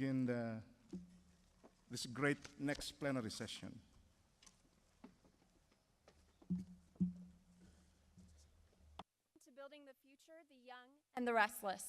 begin this great next plenary session. To building the future, the young, and the restless.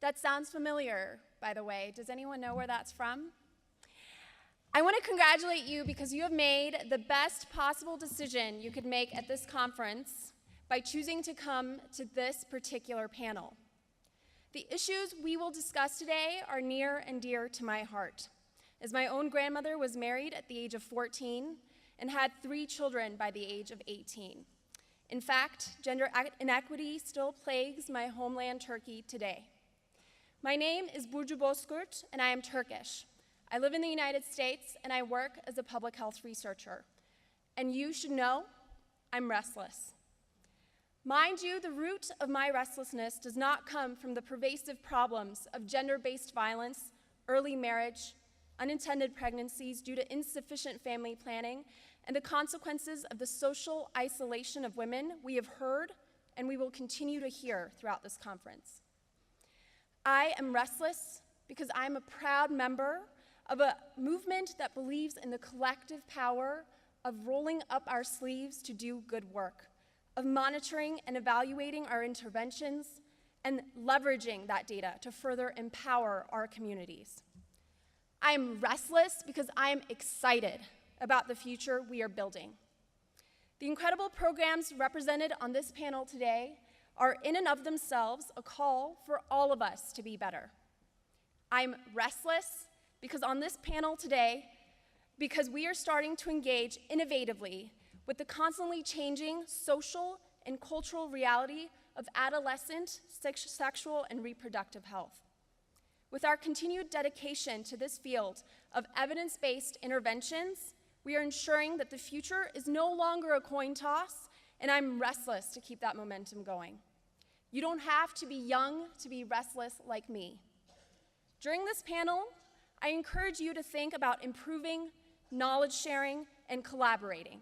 That sounds familiar, by the way. Does anyone know where that's from? I want to congratulate you because you have made the best possible decision you could make at this conference by choosing to come to this particular panel. The issues we will discuss today are near and dear to my heart, as my own grandmother was married at the age of 14 and had 3 children by the age of 18. In fact, gender inequity still plagues my homeland Turkey today. My name is Burcu Bozkurt, and I am Turkish. I live in the United States, and I work as a public health researcher. And you should know, I'm restless. Mind you, the root of my restlessness does not come from the pervasive problems of gender-based violence, early marriage, unintended pregnancies due to insufficient family planning, and the consequences of the social isolation of women we have heard and we will continue to hear throughout this conference. I am restless because I'm a proud member of a movement that believes in the collective power of rolling up our sleeves to do good work, of monitoring and evaluating our interventions, and leveraging that data to further empower our communities. I am restless because I am excited about the future we are building. The incredible programs represented on this panel today are in and of themselves a call for all of us to be better. I'm restless because on this panel today, because we are starting to engage innovatively with the constantly changing social and cultural reality of adolescent sexual and reproductive health. With our continued dedication to this field of evidence-based interventions, we are ensuring that the future is no longer a coin toss, and I'm restless to keep that momentum going. You don't have to be young to be restless like me. During this panel, I encourage you to think about improving knowledge sharing and collaborating.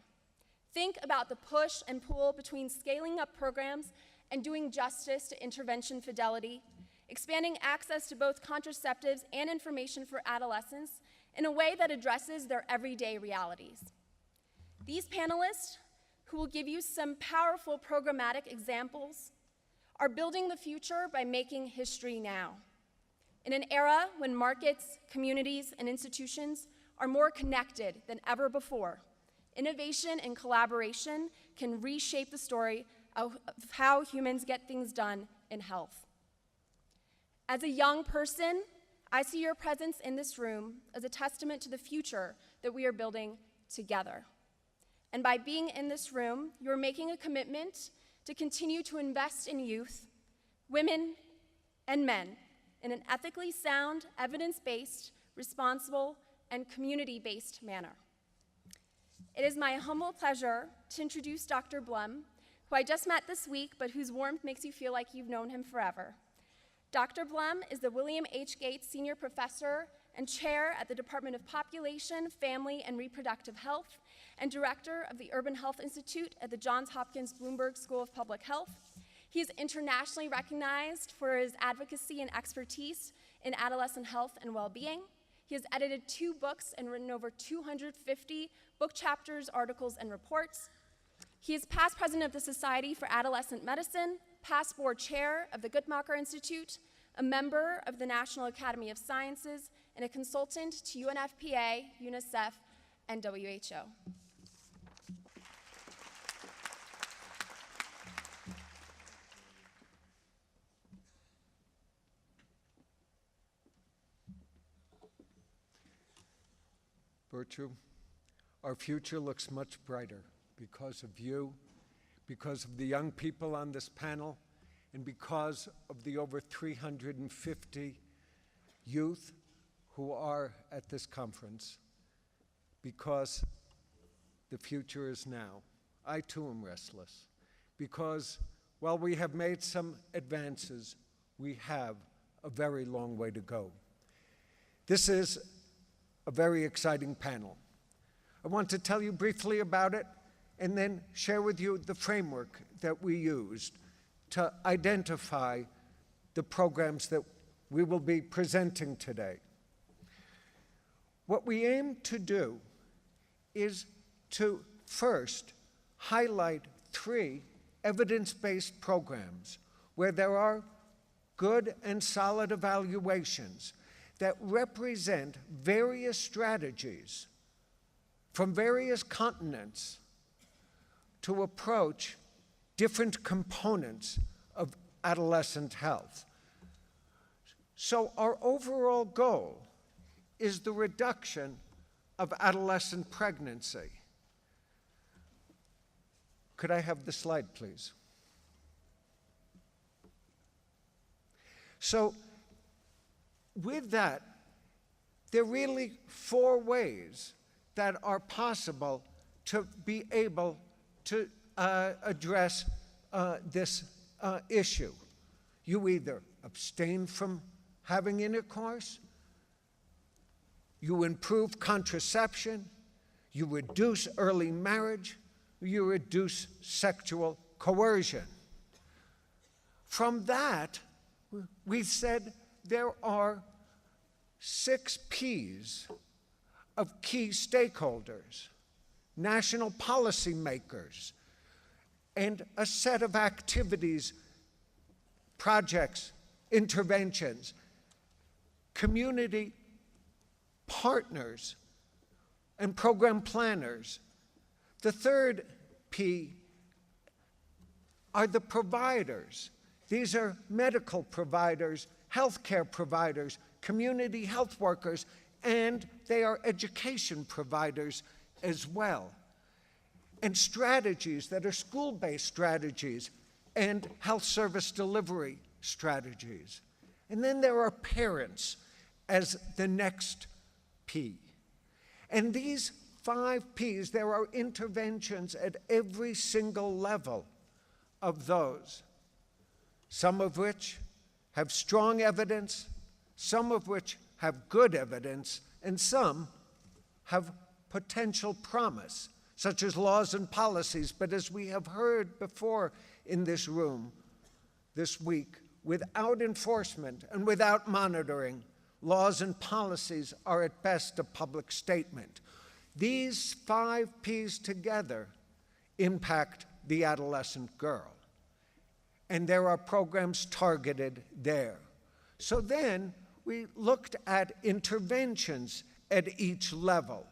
Think about the push and pull between scaling up programs and doing justice to intervention fidelity, expanding access to both contraceptives and information for adolescents in a way that addresses their everyday realities. These panelists, who will give you some powerful programmatic examples, are building the future by making history now. In an era when markets, communities, and institutions are more connected than ever before, innovation and collaboration can reshape the story of how humans get things done in health. As a young person, I see your presence in this room as a testament to the future that we are building together. And by being in this room, you're making a commitment to continue to invest in youth, women, and men in an ethically sound, evidence-based, responsible, and community-based manner. It is my humble pleasure to introduce Dr. Blum, who I just met this week, but whose warmth makes you feel like you've known him forever. Dr. Blum is the William H. Gates Senior Professor and Chair at the Department of Population, Family, and Reproductive Health, and Director of the Urban Health Institute at the Johns Hopkins Bloomberg School of Public Health. He is internationally recognized for his advocacy and expertise in adolescent health and well-being. He has edited 2 books and written over 250 book chapters, articles, and reports. He is past president of the Society for Adolescent Medicine, past board chair of the Guttmacher Institute, a member of the National Academy of Sciences, and a consultant to UNFPA, UNICEF, and WHO. Burcu, our future looks much brighter because of you, because of the young people on this panel, and because of the over 350 youth who are at this conference, because the future is now. I too am restless, because while we have made some advances, we have a very long way to go. This is a very exciting panel. I want to tell you briefly about it and then share with you the framework that we used to identify the programs that we will be presenting today. What we aim to do is to first highlight 3 evidence-based programs where there are good and solid evaluations that represent various strategies from various continents to approach different components of adolescent health. So our overall goal is the reduction of adolescent pregnancy. Could I have the slide, please? So with that, there are really 4 ways that are possible to be able to address this issue. You either abstain from having intercourse, you improve contraception, you reduce early marriage, you reduce sexual coercion. From that, we said there are 6 Ps of key stakeholders, national policymakers, and a set of activities, projects, interventions, community partners, and program planners. The 3rd P are the providers. These are medical providers, healthcare providers, community health workers, and they are education providers as well. And strategies that are school-based strategies and health service delivery strategies. And then there are parents as the next P. And these 5 Ps, there are interventions at every single level of those, some of which have strong evidence, some of which have good evidence, and some have potential promise, such as laws and policies. But as we have heard before in this room this week, without enforcement and without monitoring, laws and policies are at best a public statement. These 5 Ps together impact the adolescent girl. And there are programs targeted there. So then we looked at interventions at each level,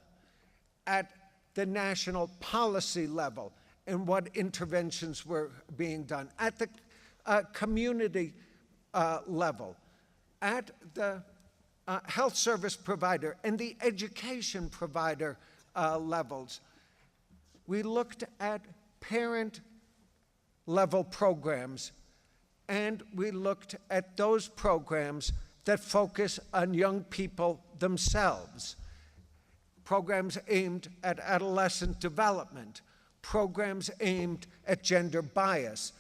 at the national policy level, and what interventions were being done, at the community level, at the health service provider and the education provider levels. We looked at parent-level programs, and we looked at those programs that focus on young people themselves, programs aimed at adolescent development, programs aimed at gender bias,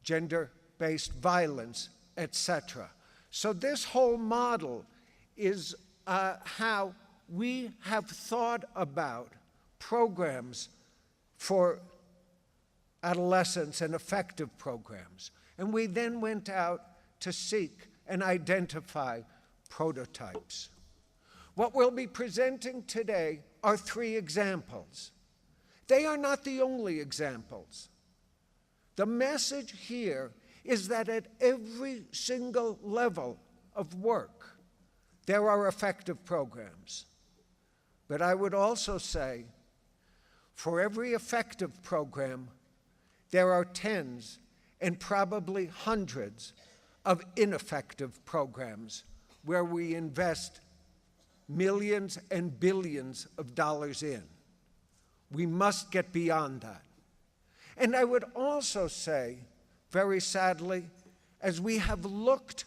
gender-based violence, etc. So this whole model is how we have thought about programs for adolescents and effective programs. And we then went out to seek and identify prototypes. What we'll be presenting today are 3 examples. They are not the only examples. The message here is that at every single level of work, there are effective programs. But I would also say, for every effective program, there are tens and probably hundreds of ineffective programs where we invest millions and billions of dollars in. We must get beyond that. And I would also say, very sadly, as we have looked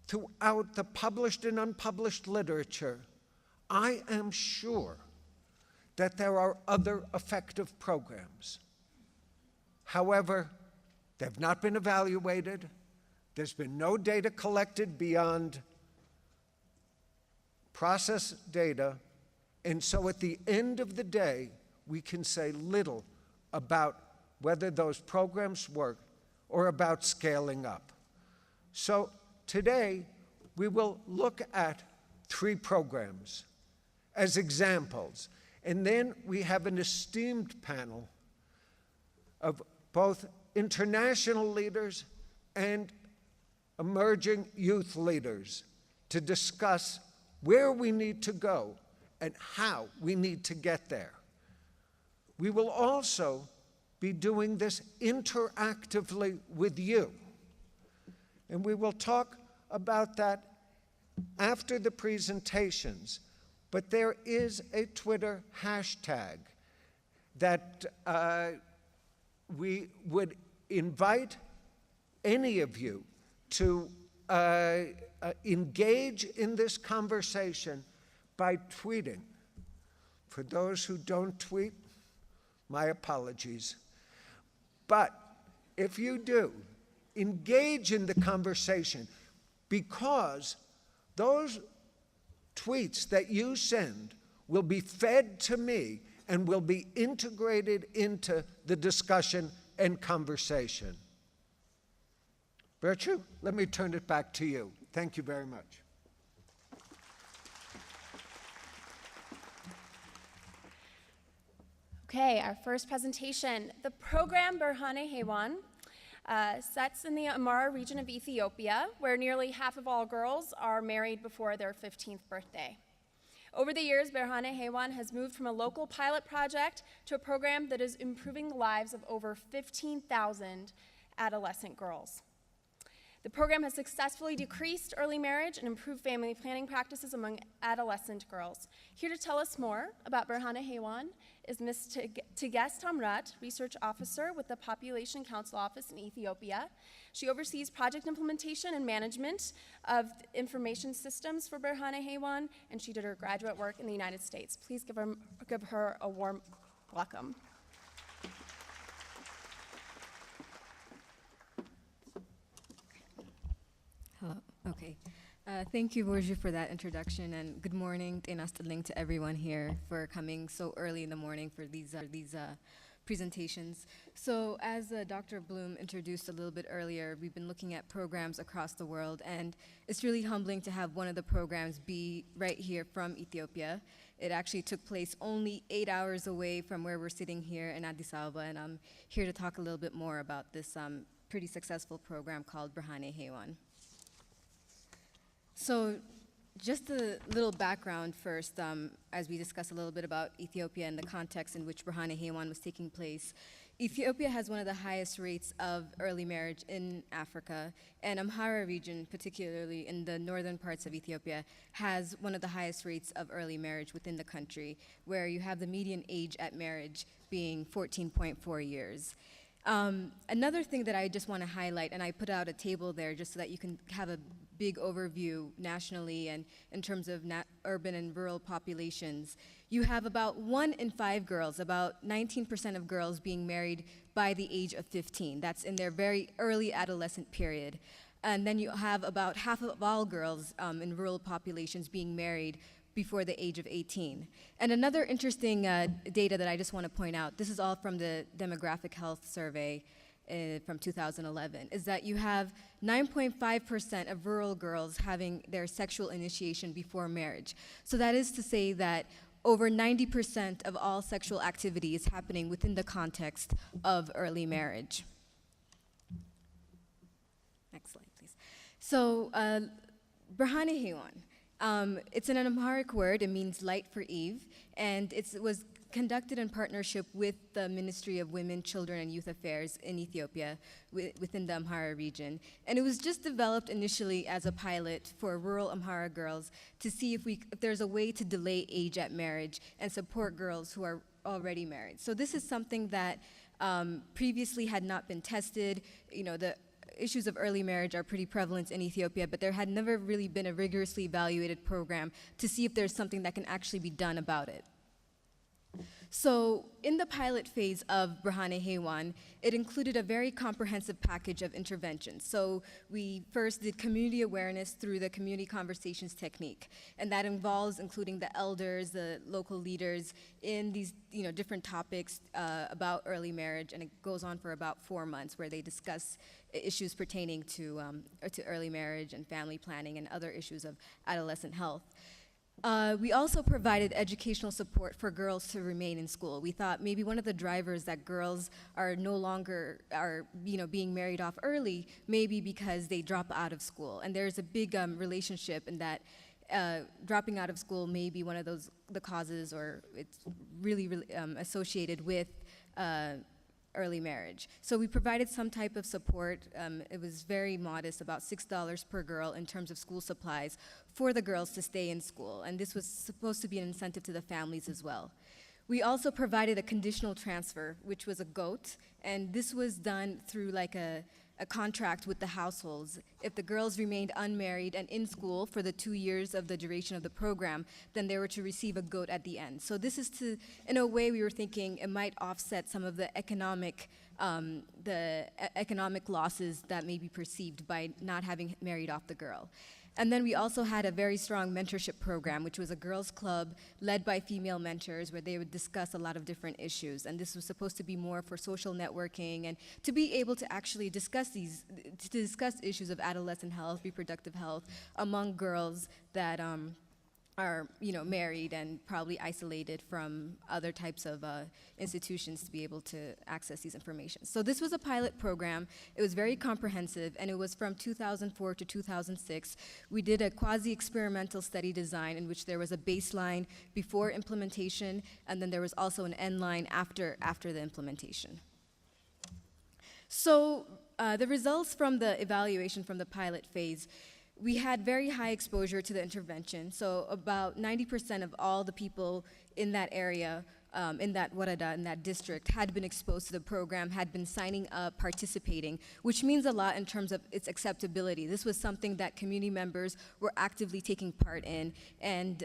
throughout the published and unpublished literature, I am sure that there are other effective programs. However, they've not been evaluated. There's been no data collected beyond process data, and so at the end of the day, we can say little about whether those programs work or about scaling up. So today, we will look at 3 programs. as examples. And then we have an esteemed panel of both international leaders and emerging youth leaders to discuss where we need to go and how we need to get there. We will also be doing this interactively with you. And we will talk about that after the presentations. But there is a Twitter hashtag that we would invite any of you to engage in this conversation by tweeting. For those who don't tweet, my apologies. But if you do, engage in the conversation, because those tweets that you send will be fed to me and will be integrated into the discussion and conversation. Virtue, let me turn it back to you. Thank you very much. Okay, our first presentation. The program Berhane Hewan sets in the Amhara region of Ethiopia, where nearly half of all girls are married before their 15th birthday. Over the years, Berhane Hewan has moved from a local pilot project to a program that is improving the lives of over 15,000 adolescent girls. The program has successfully decreased early marriage and improved family planning practices among adolescent girls. Here to tell us more about Berhane Hewan is Ms. Tigest Tamrat, Research Officer with the Population Council Office in Ethiopia. She oversees project implementation and management of information systems for Berhane Hewan, and she did her graduate work in the United States. Please give her a warm welcome. Hello. Okay. Thank you, Borju, for that introduction, and good morning, Tena Stadling, to everyone here for coming so early in the morning for these presentations. So as Dr. Bloom introduced a little bit earlier, we've been looking at programs across the world, and it's really humbling to have one of the programs be right here from Ethiopia. It actually took place only 8 hours away from where we're sitting here in Addis Ababa, and I'm here to talk a little bit more about this pretty successful program called Berhane Hewan. So just a little background first, as we discuss a little bit about Ethiopia and the context in which Berhane Hewan was taking place. Ethiopia has one of the highest rates of early marriage in Africa, and Amhara region, particularly in the northern parts of Ethiopia, has one of the highest rates of early marriage within the country, where you have the median age at marriage being 14.4 years. Another thing that I just want to highlight, and I put out a table there just so that you can have a big overview nationally and in terms of urban and rural populations, you have about 1 in 5 girls, about 19% of girls being married by the age of 15. That's in their very early adolescent period. And then you have about half of all girls in rural populations being married before the age of 18. And another interesting data that I just want to point out, this is all from the Demographic Health Survey from 2011, is that you have 9.5% of rural girls having their sexual initiation before marriage. So that is to say that over 90% of all sexual activity is happening within the context of early marriage. Next slide, please. So, Berhane Hewan. It's an Amharic word, it means light for Eve, and it was conducted in partnership with the Ministry of Women, Children, and Youth Affairs in Ethiopia within the Amhara region. And it was just developed initially as a pilot for rural Amhara girls to see if there's a way to delay age at marriage and support girls who are already married. So this is something that previously had not been tested. You know, the issues of early marriage are pretty prevalent in Ethiopia, but there had never really been a rigorously evaluated program to see if there's something that can actually be done about it. So in the pilot phase of Berhane Hewan, it included a very comprehensive package of interventions. So we first did community awareness through the community conversations technique, and that involves including the elders, the local leaders in these different topics about early marriage, and it goes on for about 4 months where they discuss issues pertaining to early marriage and family planning and other issues of adolescent health. We also provided educational support for girls to remain in school. We thought maybe one of the drivers that girls are no longer being married off early, maybe because they drop out of school. And there's a big relationship in that dropping out of school may be one of the causes, or it's really associated with early marriage. So we provided some type of support. It was very modest, about $6 per girl in terms of school supplies for the girls to stay in school. And this was supposed to be an incentive to the families as well. We also provided a conditional transfer, which was a GOAT, and this was done through like a contract with the households. If the girls remained unmarried and in school for the 2 years of the duration of the program, then they were to receive a GOAT at the end. So this is to, in a way, we were thinking it might offset some of the economic losses that may be perceived by not having married off the girl. And then we also had a very strong mentorship program, which was a girls' club led by female mentors, where they would discuss a lot of different issues. And this was supposed to be more for social networking and to be able to actually discuss issues of adolescent health, reproductive health among girls that are married and probably isolated from other types of institutions to be able to access these information. So this was a pilot program. It was very comprehensive, and it was from 2004 to 2006. We did a quasi-experimental study design in which there was a baseline before implementation, and then there was also an end line after the implementation. So the results from the evaluation from the pilot phase, we had very high exposure to the intervention. So about 90% of all the people in that area, in that Warada, in that district, had been exposed to the program, had been signing up, participating, which means a lot in terms of its acceptability. This was something that community members were actively taking part in and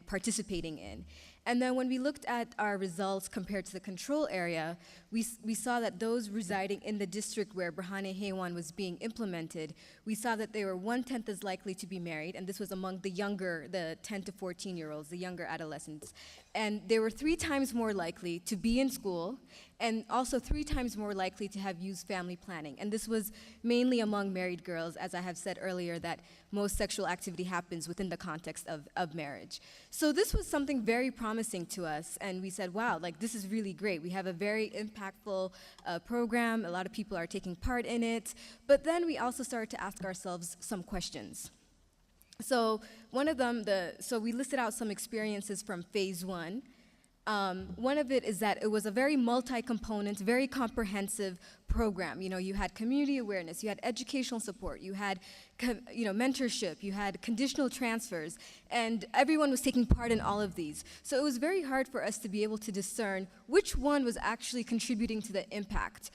participating in. And then when we looked at our results compared to the control area, we saw that those residing in the district where Berhane Hewan was being implemented, we saw that they were 1/10 as likely to be married, and this was among the 10 to 14-year-olds, the younger adolescents. And they were 3 times more likely to be in school, and also 3 times more likely to have used family planning. And this was mainly among married girls, as I have said earlier, that most sexual activity happens within the context of marriage. So this was something very promising to us, and we said, wow, like this is really great. We have a very impactful program. A lot of people are taking part in it. But then we also started to ask ourselves some questions. So one of them, so we listed out some experiences from phase 1. One of it is that it was a very multi-component, very comprehensive program. You had community awareness, you had educational support, you had mentorship, you had conditional transfers, and everyone was taking part in all of these. So it was very hard for us to be able to discern which one was actually contributing to the impact.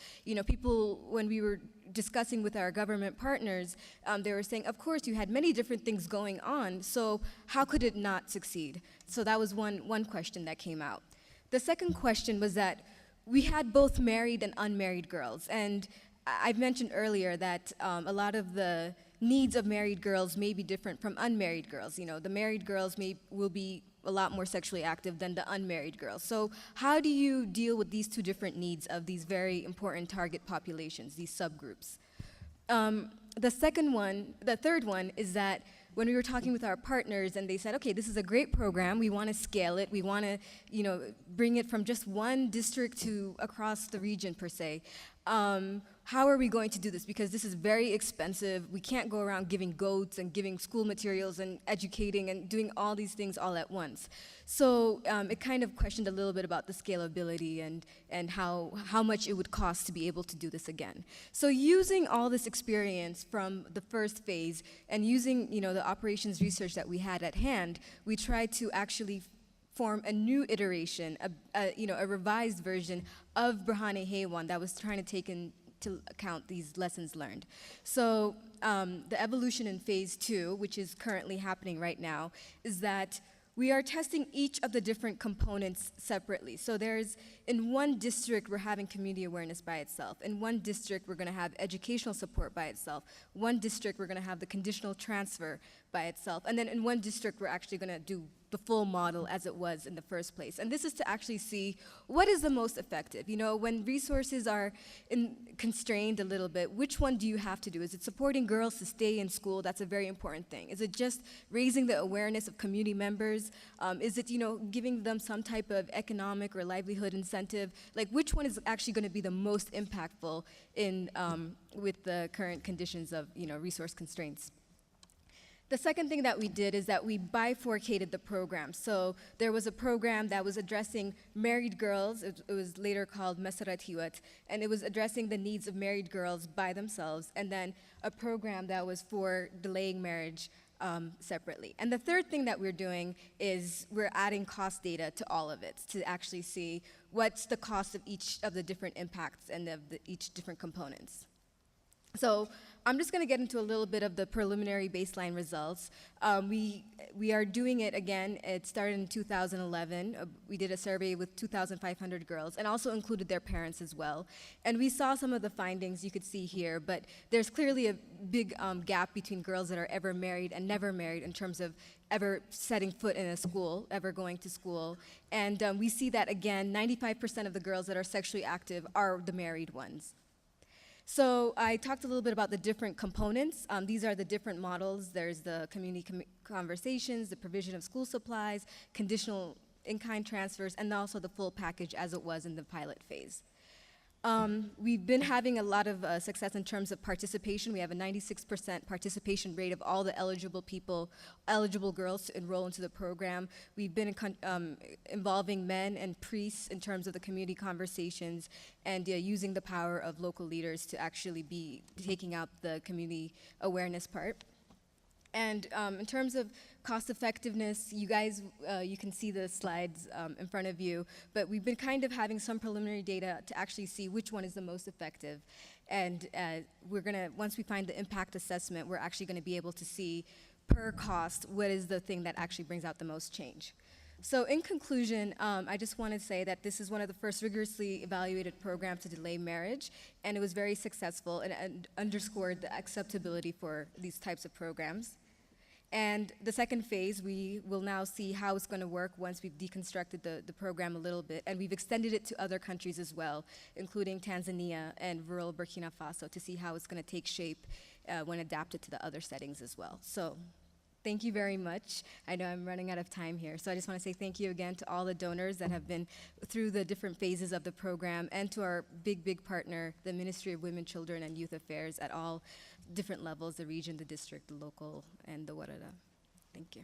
People, when we were discussing with our government partners, they were saying, of course, you had many different things going on, so how could it not succeed? So that was one question that came out. The second question was that we had both married and unmarried girls, and I've mentioned earlier that a lot of the needs of married girls may be different from unmarried girls. The married girls will be a lot more sexually active than the unmarried girls. So how do you deal with these 2 different needs of these very important target populations, these subgroups? The third one is that when we were talking with our partners and they said, okay, this is a great program, we want to scale it, we want to bring it from just one district to across the region per se. How are we going to do this? Because this is very expensive. We can't go around giving goats and giving school materials and educating and doing all these things all at once. So it kind of questioned a little bit about the scalability and how much it would cost to be able to do this again. So using all this experience from the first phase and using the operations research that we had at hand, we tried to actually form a new iteration, a revised version of Berhane Hewan that was trying to take into account these lessons learned. So the evolution in phase 2, which is currently happening right now, is that we are testing each of the different components separately. So there's, in one district, we're having community awareness by itself. In one district, we're going to have educational support by itself. One district, we're going to have the conditional transfer by itself. And then in one district, we're actually going to do the full model as it was in the first place. And this is to actually see what is the most effective. You know, when resources are constrained a little bit, which one do you have to do? Is it supporting girls to stay in school? That's a very important thing. Is it just raising the awareness of community members? Is it, you know, giving them some type of economic or livelihood incentive? Like, which one is actually going to be the most impactful in with the current conditions of, you know, resource constraints? The second thing that we did is that we bifurcated the program. So there was a program that was addressing married girls. It was later called Mesarat Hiwat, and it was addressing the needs of married girls by themselves, and then a program that was for delaying marriage separately. And the third thing that we're doing is we're adding cost data to all of it to actually see what's the cost of each of the different impacts and of each different components. So I'm just going to get into a little bit of the preliminary baseline results. We are doing it again. It started in 2011. We did a survey with 2,500 girls and also included their parents as well. And we saw some of the findings you could see here, but there's clearly a big gap between girls that are ever married and never married in terms of ever setting foot in a school, ever going to school. And we see that again, 95% of the girls that are sexually active are the married ones. So I talked a little bit about the different components. These are the different models. There's the community conversations, the provision of school supplies, conditional in-kind transfers, and also the full package as it was in the pilot phase. We've been having a lot of success in terms of participation. We have a 96% participation rate of all the eligible girls to enroll into the program. We've been involving men and priests in terms of the community conversations and using the power of local leaders to actually be taking out the community awareness part. And in terms of cost effectiveness, you guys, you can see the slides in front of you, but we've been kind of having some preliminary data to actually see which one is the most effective. And we're gonna, once we find the impact assessment, we're actually gonna be able to see per cost, what is the thing that actually brings out the most change. So in conclusion, I just want to say that this is one of the first rigorously evaluated programs to delay marriage, and it was very successful and underscored the acceptability for these types of programs. And the second phase, we will now see how it's going to work once we've deconstructed the program a little bit, and we've extended it to other countries as well, including Tanzania and rural Burkina Faso, to see how it's going to take shape when adapted to the other settings as well. So thank you very much. I know I'm running out of time here, so I just want to say thank you again to all the donors that have been through the different phases of the program, and to our big partner, the Ministry of Women, Children, and Youth Affairs at all different levels, the region, the district, the local, and the Warada. Thank you.